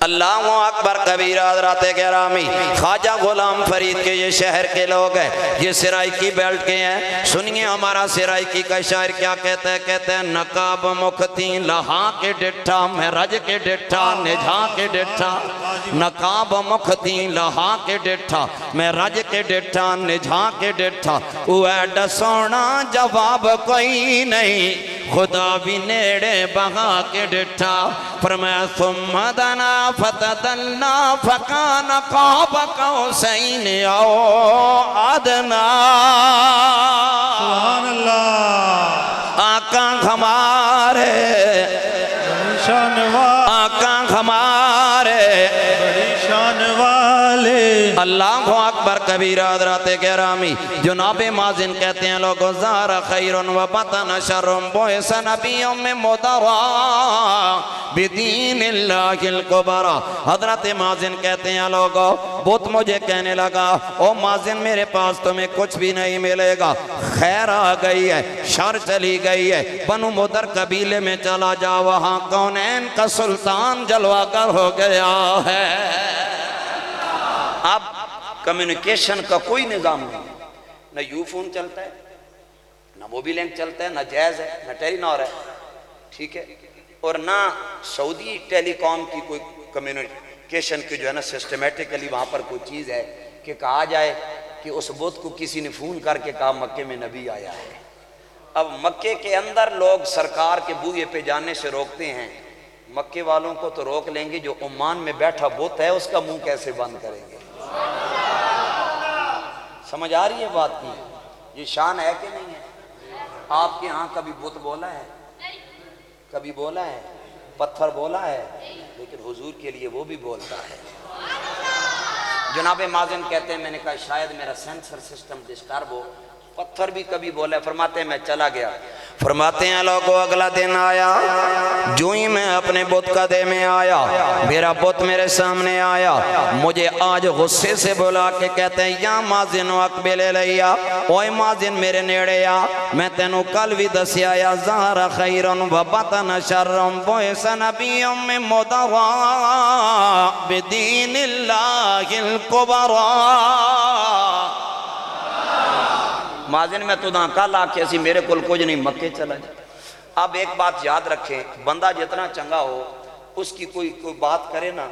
اللہ اکبر کبیرہ. حضرات گرامی خواجہ غلام فرید کے یہ شہر کے لوگ ہیں، یہ سرائکی بیلٹ کے ہیں. سنیے ہمارا سرائکی کا شاعر کیا کہتا ہے. کہتے ہیں نقاب مکھتی لہا کے ڈٹھا میں رج کے ڈٹھا نجھا کے ڈٹھا، نقاب مکھتی لہا کے ڈٹھا میں رج کے ڈٹھا نجھا کے ڈٹھا، اویڈ سونا جواب کوئی نہیں خدا بھی نیڑے بہا کے ڈٹھا. فرمایا ثم دنا فتدلنا فکان قاب قوسین او ادنا. سبحان اللہ. آقا ہمارے شان والے، آقا ہمارے بڑی شان والے. اللہ اکبر کبیرہ. حضرات گرامی جناب مازن کہتے ہیں لوگو زار خیر و بطن شر بعث نبی من مدرا بدین اللہ الکبرا. حضرت مازن کہتے ہیں لوگو بت مجھے کہنے لگا او مازن میرے پاس تمہیں کچھ بھی نہیں ملے گا، خیر آ گئی ہے، شر چلی گئی ہے، بنو مدر قبیلے میں چلا جا، وہاں کونین کا سلطان جلوہ گر ہو گیا ہے. اب کمیونیکیشن کا کوئی نظام نہیں، نہ یو فون چلتا ہے، نہ موبی لینک چلتا ہے، نہ جیز ہے، نہ ٹیلی نار ہے، ٹھیک ہے، اور نہ سعودی ٹیلی کام کی کوئی کمیونیکیشن کی جو ہے نا سسٹمیٹکلی وہاں پر کوئی چیز ہے کہ کہا جائے کہ اس بت کو کسی نے فون کر کے کہا مکے میں نبی آیا ہے. اب مکے کے اندر لوگ سرکار کے بوئے پہ جانے سے روکتے ہیں، مکے والوں کو تو روک لیں گے، جو عمان میں بیٹھا بت ہے اس کا منہ کیسے بند کریں گے؟ سمجھ آ رہی ہے بات کی؟ یہ شان ہے کہ نہیں ہے؟ آپ کے ہاں کبھی بت بولا ہے؟ کبھی بولا ہے؟ پتھر بولا ہے؟ لیکن حضور کے لیے وہ بھی بولتا ہے. جناب مازن کہتے ہیں میں نے کہا شاید میرا سینسر سسٹم ڈسٹرب ہو. پتھر بھی کبھی بولا ہے. فرماتے ہیں میں چلا گیا. فرماتے ہیں لوگو اگلا دن آیا، جو ہی میں اپنے بت کا دے میں آیا، میرا بت میرے سامنے آیا، مجھے آج غصے سے بلا کے کہتے ہیں یا مازن اقبل الیہ، اوے مازن میرے نیڑے آ میں تینوں کل بھی دسیا یا ظہر خیرن و بطن شرم بوئس نبی میں مدوا بدین اللہ القبرا مازن میں تو داں کل آکھے اسی میرے کل کچھ نہیں مکے چلا جائے۔ اب ایک بات یاد رکھیں، بندہ جتنا چنگا ہو اس کی کوئی بات کرے نا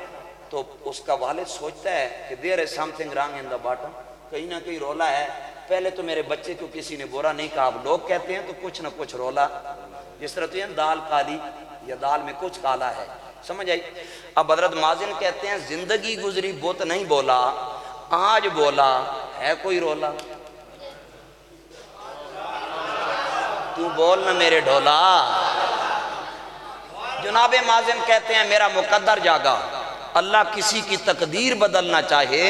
تو اس کا والد سوچتا ہے کہ there is something wrong in the bottom، کہیں نہ کہیں رولا ہے، پہلے تو میرے بچے کو کسی نے برا نہیں کہا، اب لوگ کہتے ہیں تو کچھ نہ کچھ رولا، جس طرح تو یہ دال کالی یا دال میں کچھ کالا ہے، سمجھ آئی؟ اب حضرت مازن کہتے ہیں زندگی گزری بت نہیں بولا، آج بولا ہے کوئی رولا، تو بول نہ میرے ڈھولا۔ جناب مازن کہتے ہیں میرا مقدر جاگا، اللہ کسی کی تقدیر بدلنا چاہے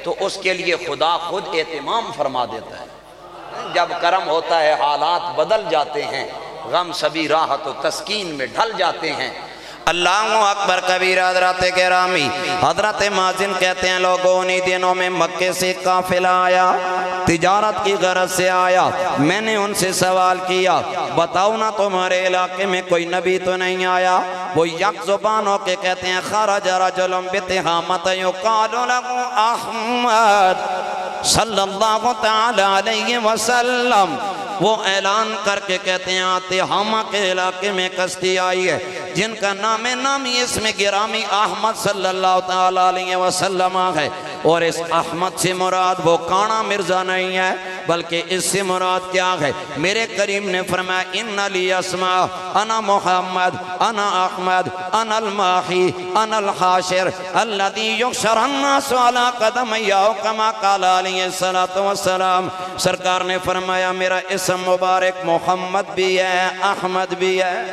تو اس کے لیے خدا خود اہتمام فرما دیتا ہے، جب کرم ہوتا ہے حالات بدل جاتے ہیں، غم سبھی راحت و تسکین میں ڈھل جاتے ہیں۔ اللہ اکبر کبیر حضرات گرامی، حضرت مازن کہتے ہیں لوگوں انہی دنوں میں مکے سے قافلہ آیا، تجارت کی غرض سے آیا، میں نے ان سے سوال کیا بتاؤ نا تمہارے علاقے میں کوئی نبی تو نہیں آیا؟ وہ یک زبان ہو کے کہتے ہیں خرج رجل بتہامۃ یقال لہ احمد صلی اللہ تعالی علیہ وسلم، وہ اعلان کر کے کہتے ہیں تہامہ کے علاقے میں کشتی آئی ہے جن کا نامی اسم گرامی احمد صلی اللہ تعالی علیہ وسلم ہے، اور اس احمد سے مراد وہ کانا مرزا نہیں ہے بلکہ اس سے مراد کیا ہے؟ میرے کریم نے فرمایا ان لی اسماء انا محمد انا احمد انا الماحی انا الحاشر الذی یحشر الناس علی قدمی کما قال علیہ السلام۔ سرکار نے فرمایا میرا اسم مبارک محمد بھی ہے احمد بھی ہے،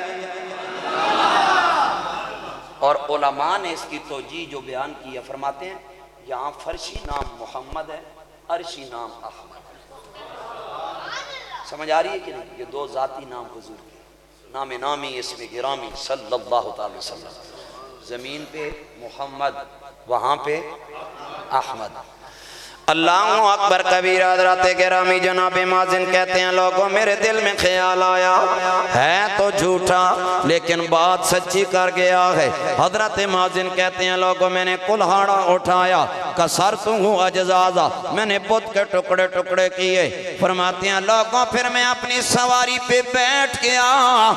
اور علماء نے اس کی توجیہ جو بیان کی ہے فرماتے ہیں یہاں فرشی نام محمد ہے، عرشی نام احمد ہے، سمجھ آ رہی ہے کہ نہیں؟ یہ دو ذاتی نام حضور کے، نام نامی اسم گرامی صلی اللہ تعالی وسلم، زمین پہ محمد وہاں پہ احمد۔ اللہ اکبر کبیر حضرات گرامی، جناب مازن کہتے ہیں لوگوں میرے دل میں خیال آیا ہے تو جھوٹا لیکن بات سچی کر گیا ہے۔ حضرت مازن کہتے ہیں لوگوں میں نے کلہاڑا اٹھایا کسرتہو اجزازا، میں نے بت کے ٹکڑے ٹکڑے کیے۔ فرماتے ہیں لوگوں پھر میں اپنی سواری پہ بیٹھ گیا،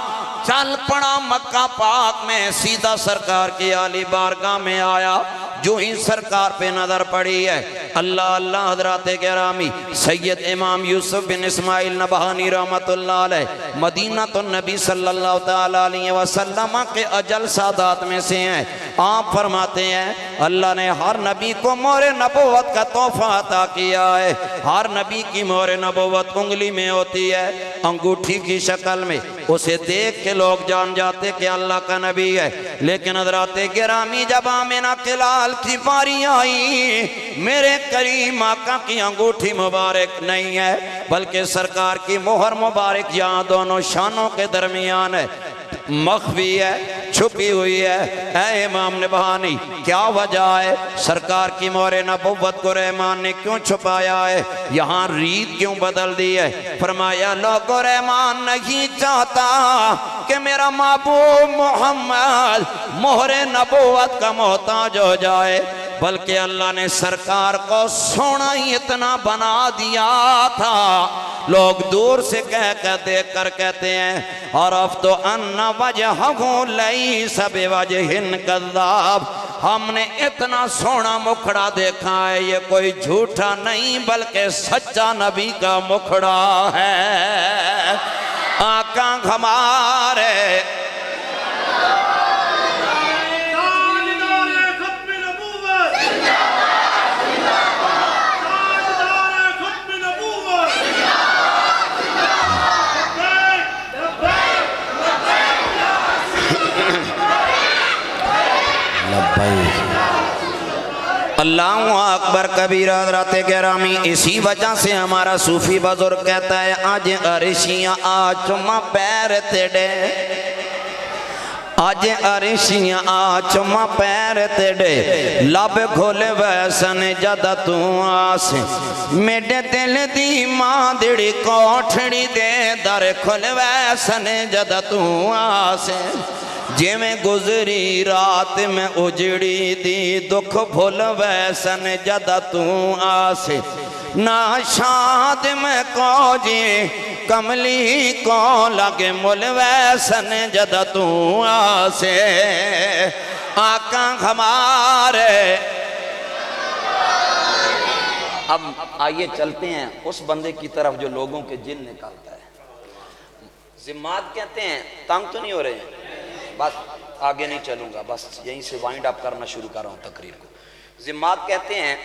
چل پڑا مکہ پاک میں، سیدھا سرکار کی عالی بارگاہ میں آیا، جو ہی سرکار پہ نظر پڑی ہے اللہ اللہ حضرات گرامی سید امام یوسف بن اسماعیل نبہانی رحمت اللہ علیہ مدینہ النبی صلی اللہ تعالی علیہ وسلم کے اجل سادات میں سے ہیں۔ آپ فرماتے ہیں اللہ نے ہر نبی کو مہر نبوت کا تحفہ عطا کیا ہے، ہر نبی کی مہر نبوت انگلی میں ہوتی ہے، انگوٹھی کی شکل میں، اسے دیکھ کے لوگ جان جاتے کہ اللہ کا نبی ہے۔ لیکن حضرات گرامی جب آمنہ کے لال کی باری آئی، میرے کریم آقا کی انگوٹھی مبارک نہیں ہے بلکہ سرکار کی مہر مبارک یہاں دونوں شانوں کے درمیان ہے، مخفی ہے، چھپی ہوئی ہے۔ اے امام نبہانی کیا وجہ ہے؟ سرکار کی مہر نبوت کو رحمان نے کیوں چھپایا ہے؟ یہاں ریت کیوں بدل دی ہے؟ فرمایا لوگوں رحمان نہیں چاہتا کہ میرا محبوب محمد مہر نبوت کا محتاج ہو جائے، بلکہ اللہ نے سرکار کو سونا ہی اتنا بنا دیا تھا، لوگ دور سے کہہ کر دیکھ کر کہتے ہیں عرفت ان وجہہ لیس بوجہ کذاب، ہم نے اتنا سونا مکھڑا دیکھا ہے یہ کوئی جھوٹا نہیں بلکہ سچا نبی کا مکھڑا ہے۔ آقا ہمارے اللہ اکبر کبیر حضرات گرامی، اسی وجہ سے ہمارا صوفی بزرگ کہتا ہے آج عرشیاں آج چما پیر تیڑے، آج عرشیاں آچما پیر تیڑے لب کھول ویسن جدہ تو آسے میڈے دل دی ماں دڑی کوٹھڑی دے در کھول ویسن جدہ تو آسے جے میں گزری رات میں اجڑی دی دکھ بھول ویسن جدہ تو آسے نا شاد میں کو جی کملی کو لگے مل ویسن جدہ تو آسے آقا ہمارے۔ اب آئیے چلتے ہیں اس بندے کی طرف جو لوگوں کے جن نکالتا ہے۔ ذمات کہتے ہیں تنگ تو نہیں ہو رہے ہیں، بس آگے نہیں چلوں گا، بس یہیں سے وائنڈ اپ کرنا شروع کر رہا ہوں تقریر کو۔ ذمات کہتے ہیں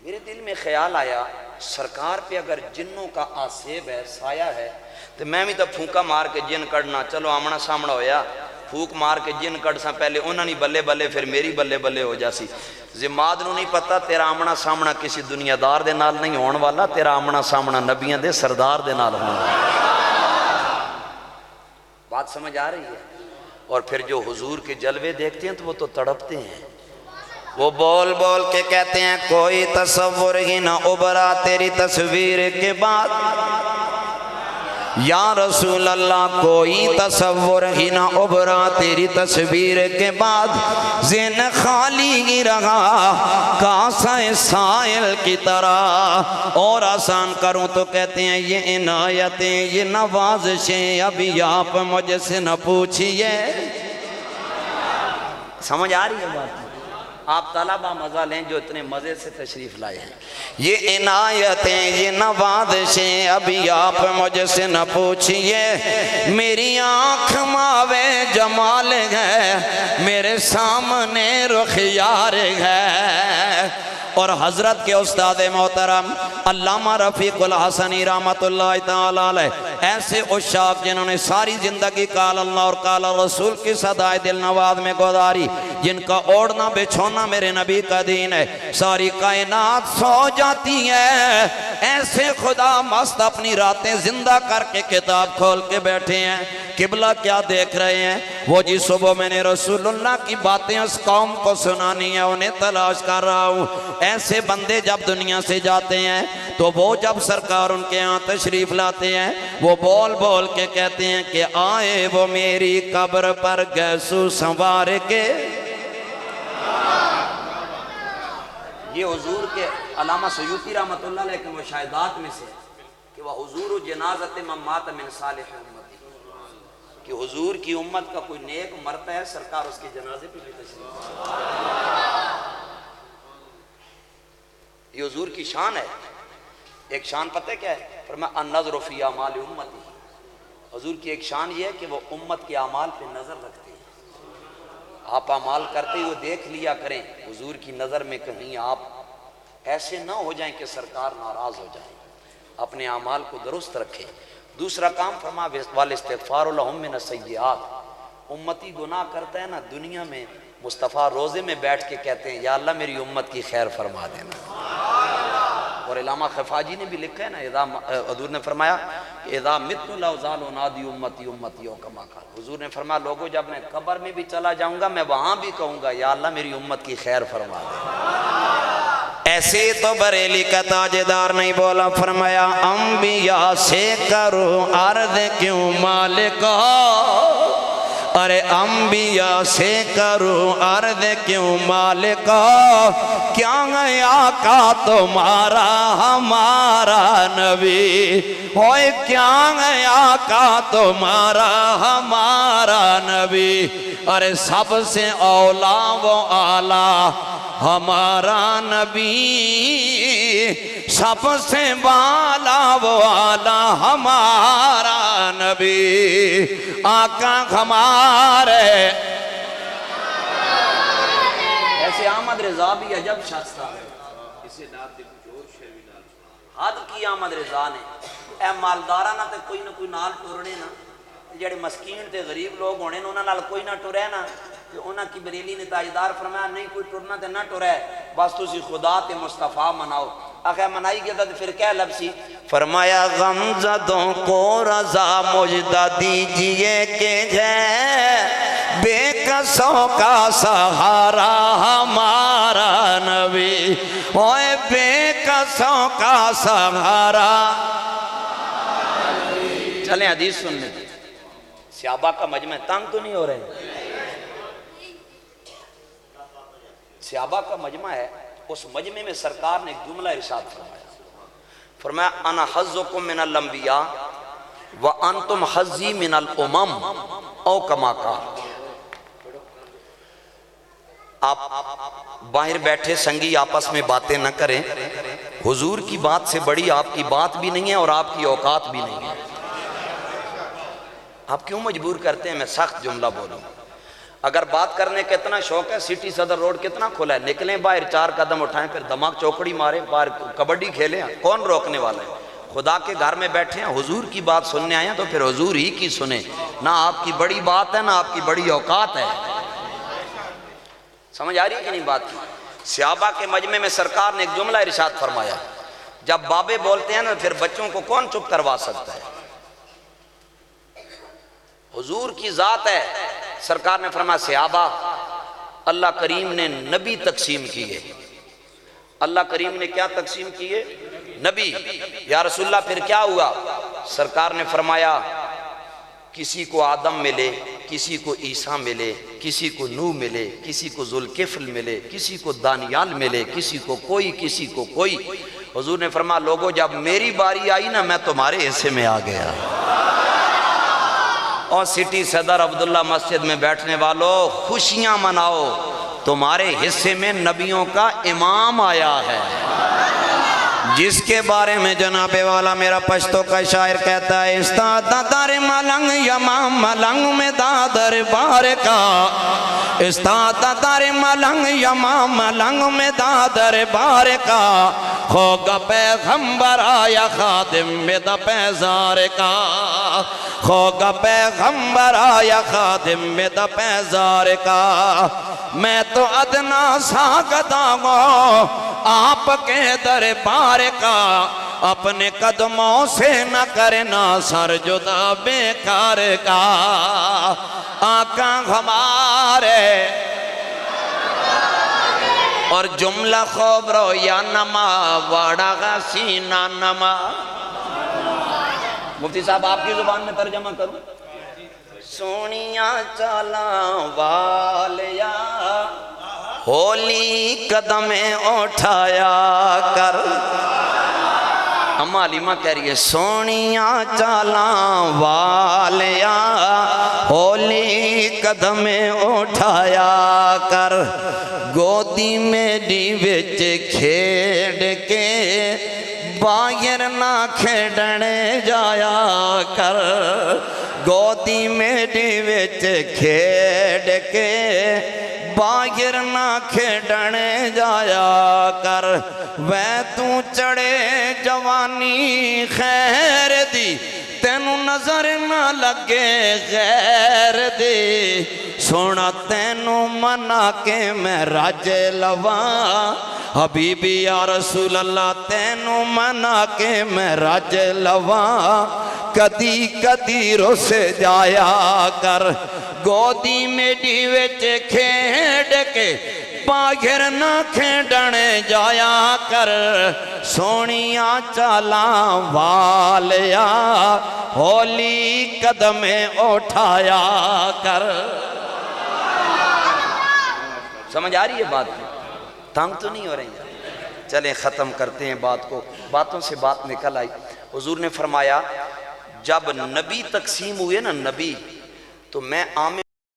میرے دل میں خیال آیا سرکار پہ اگر جنوں کا آسیب ہے، سایہ ہے، تو میں بھی تو پھونکا مار کے جن کڑنا، چلو آمنا سامنا ہویا، پھوک مار کے جن کڑ سا پہلے انہوں نہیں بلے بلے پھر میری بلے بلے ہو جاسی۔ ذمات نو نہیں پتا تیرا آمنا سامنا کسی دنیا دار دے نال نہیں ہون والا، تیرا آمنا سامنا نبیوں دے سردار دے نال ہون والا۔ بات سمجھ آ رہی ہے؟ اور پھر جو حضور کے جلوے دیکھتے ہیں تو وہ تو تڑپتے ہیں، وہ بول بول کے کہتے ہیں کوئی تصور ہی نہ ابھرا تیری تصویر کے بعد، یا رسول اللہ کوئی تصور ہی نہ ابھرا تیری تصویر کے بعد، ذہن خالی ہی رہا کاسہ سائل کی طرح۔ اور آسان کروں تو کہتے ہیں یہ عنایتیں یہ نوازشیں ابھی آپ مجھ سے نہ پوچھئے۔ سمجھ آ رہی ہے بات؟ آپ طلبہ مزہ لیں جو اتنے مزے سے تشریف لائے ہیں۔ یہ عنایتیں یہ نوازشیں ابھی آپ مجھ سے نہ پوچھئے، میری آنکھ ماوے جمال ہے، میرے سامنے رخ یار ہے۔ اور حضرت کے استاد محترم علامہ رفیق الحسنی رحمت اللہ تعالیٰ علیہ، ایسے عشاق جنہوں نے ساری زندگی قال اللہ اور قال رسول کی صدائے دل نواز میں گزاری، جن کا اوڑنا بچھونا میرے نبی کا دین ہے، ساری کائنات سو جاتی ہے، ایسے خدا مست اپنی راتیں زندہ کر کے کتاب کھول کے بیٹھے ہیں۔ قبلہ کیا دیکھ رہے ہیں؟ وہ جی صبح میں نے رسول اللہ کی باتیں اس قوم کو سنانی ہے، انہیں تلاش کر رہا ہوں۔ ایسے بندے جب دنیا سے جاتے ہیں تو وہ جب سرکار ان کے ہاں تشریف لاتے ہیں، وہ بول بول کے کہتے ہیں کہ آئے وہ میری قبر پر گیسو سنوار کے۔ یہ حضور کے علامہ سیوطی رحمت اللہ علیہ کے مشاہدات میں سے کہ وہ حضور جنازت من مات من صالح امتی، کہ حضور کی امت کا کوئی نیک مرتا ہے سرکار اس کے جنازے پہ بھی تشریف۔ یہ حضور کی شان ہے۔ ایک شان پتہ کیا ہے؟ فرمایا النظر فی اعمال امتی، حضور کی ایک شان یہ ہے کہ وہ امت کے اعمال پہ نظر رکھتے ہیں۔ آپ اعمال کرتے ہوئے دیکھ لیا کریں، حضور کی نظر میں کہیں آپ ایسے نہ ہو جائیں کہ سرکار ناراض ہو جائیں، اپنے اعمال کو درست رکھیں۔ دوسرا کام فرمایا والاستغفار لہم من السیئات، امتی گناہ کرتا ہے نا دنیا میں، مصطفیٰ روزے میں بیٹھ کے کہتے ہیں یا اللہ میری امت کی خیر فرما دینا۔ اور علامہ خفاجی نے بھی لکھا ہے نا، حضور نے فرمایا کہ اذا مت لا ازال انادی امتی امتی او کما قال، حضور نے فرمایا لوگوں جب میں قبر میں بھی چلا جاؤں گا میں وہاں بھی کہوں گا یا اللہ میری امت کی خیر فرما دے۔ ایسے تو بریلی کا تاجدار نہیں بولا، فرمایا انبیاء سے کرو عرض کیوں مالکا، ارے انبیاء سے کرو عرض کیوں مالکا، کیا ہے آقا تمہارا ہمارا نبی، ہوئے کیا ہے آقا تمہارا ہمارا نبی، ارے سب سے اولا وہ اعلیٰ ہمارا نبی، سب سے بالا وہ اعلیٰ ہمارا نبی، آقا ہمارے۔ ایسے احمد رضا بھی عجب شخص تھا، اسے نات حد کی احمد رضا نے، اے مالدارہ نہ تے کوئی نہ کوئی نال ٹورنے نا، جڑے مسکین تے غریب لوگ ہونے انہاں نال کوئی نہ ٹرے نا، کہ انہاں کی بریلی نے تاجدار فرمایا نہیں کوئی ٹرنا تے نہ ٹرے، بس تسی خدا تے مصطفیٰ مناؤ۔ آخر منائی گیا تھا پھر کیا لفظی؟ فرمایا غمزدوں کو رضا مجدہ دیجئے کہ ہے کسوں کا سہارا ہمارا نبی، اوے بے کسوں کا سہارا۔ چلیں حدیث سن لیں۔ صحابہ کا مجمع تنگ تو نہیں ہو رہے؟ صحابہ کا مجمع ہے، اس مجمع میں سرکار نے ایک جملہ ارشاد فرمایا، فرمایا انا حظکم من الانبیاء وانتم حظی من الامم او کما قال۔ آپ باہر بیٹھے سنگی آپس میں باتیں نہ کریں، حضور کی بات سے بڑی آپ کی بات بھی نہیں ہے اور آپ کی اوقات بھی نہیں ہے۔ آپ کیوں مجبور کرتے ہیں میں سخت جملہ بولوں؟ اگر بات کرنے کا اتنا شوق ہے، سٹی صدر روڈ کتنا کھلا ہے، نکلیں باہر 4 قدم اٹھائیں، پھر دماغ چوکڑی مارے، باہر کبڈی کھیلیں، کون روکنے والا ہے؟ خدا کے گھر میں بیٹھے ہیں، حضور کی بات سننے آئے ہیں تو پھر حضور ہی کی سنیں، نہ آپ کی بڑی بات ہے نہ آپ کی بڑی اوقات ہے۔ سمجھ آ رہی ہے کہ نہیں بات کی؟ صحابہ کے مجمع میں سرکار نے ایک جملہ ارشاد فرمایا، جب بابے بولتے ہیں نا پھر بچوں کو کون چپ کروا سکتا ہے؟ حضور کی ذات ہے۔ سرکار نے فرمایا صحابہ، اللہ کریم نے نبی تقسیم کیے۔ اللہ کریم نے کیا تقسیم کیے؟ نبی۔ یا رسول اللہ پھر کیا ہوا؟ سرکار نے فرمایا کسی کو آدم ملے، کسی کو عیسیٰ ملے، کسی کو نوح ملے، کسی کو ذوالکفل ملے، کسی کو دانیال ملے، کسی کو کوئی، کسی کو کوئی۔ حضور نے فرمایا لوگوں جب میری باری آئی نا میں تمہارے حصے میں آ گیا۔ اور سٹی صدر عبداللہ مسجد میں بیٹھنے والوں خوشیاں مناؤ، تمہارے حصے میں نبیوں کا امام آیا ہے، جس کے بارے میں جناب والا میرا پشتو کا شاعر کہتا ہے استاد در ملنگ یمام ملنگ میں دادر بار کا، استاد در ملنگ یمام ملنگ میں دادر بار کا، خوگا پیغمبر آیا خادم میں دا پیزار کا، خوگا پیغمبر آیا خادم میں دا پیزار کا، میں تو ادنا ساگدا ہوں آپ کے دربار کا، اپنے قدموں سے نہ کرنا سر جدا بیکار کا، آقا ہمارے اور جملہ خوب رو یا نما واڑا غسینہ نما۔ مفتی صاحب آپ کی زبان میں ترجمہ کروں؟ سونیاں چالاں والیا ہولی قدمیں اٹھایا کر۔ اماں علیمہ کہہ رہی ہے سونیاں چالاں والیا ہولی قدمیں اٹھایا کر، گودی میری وچ کھیڑ کے باہر نہ کھیڑنے جایا کر، گودی میری وچ کھیڑ کے باہر نہ کھیڑنے جایا کر، وے تو چڑھے جوانی خیر دی تینوں نظر نہ لگے غیر دی، سونا تینوں منا کے میں راج لواں، حبیبی یا رسول اللہ تینوں منا کے میں راج لواں، کدی کدی رس جایا کر، گودی میری وچ کھیڑ کے باہر نہ کھیڑنے جایا کر، سونیاں چالاں والیا ہولی قدمیں اٹھایا کر۔ سمجھ آ رہی ہے بات؟ تنگ تو نہیں ہو رہی؟ چلیں ختم کرتے ہیں بات کو، باتوں سے بات نکل آئی۔ حضور نے فرمایا جب نبی تقسیم ہوئے نا نبی، تو میں عام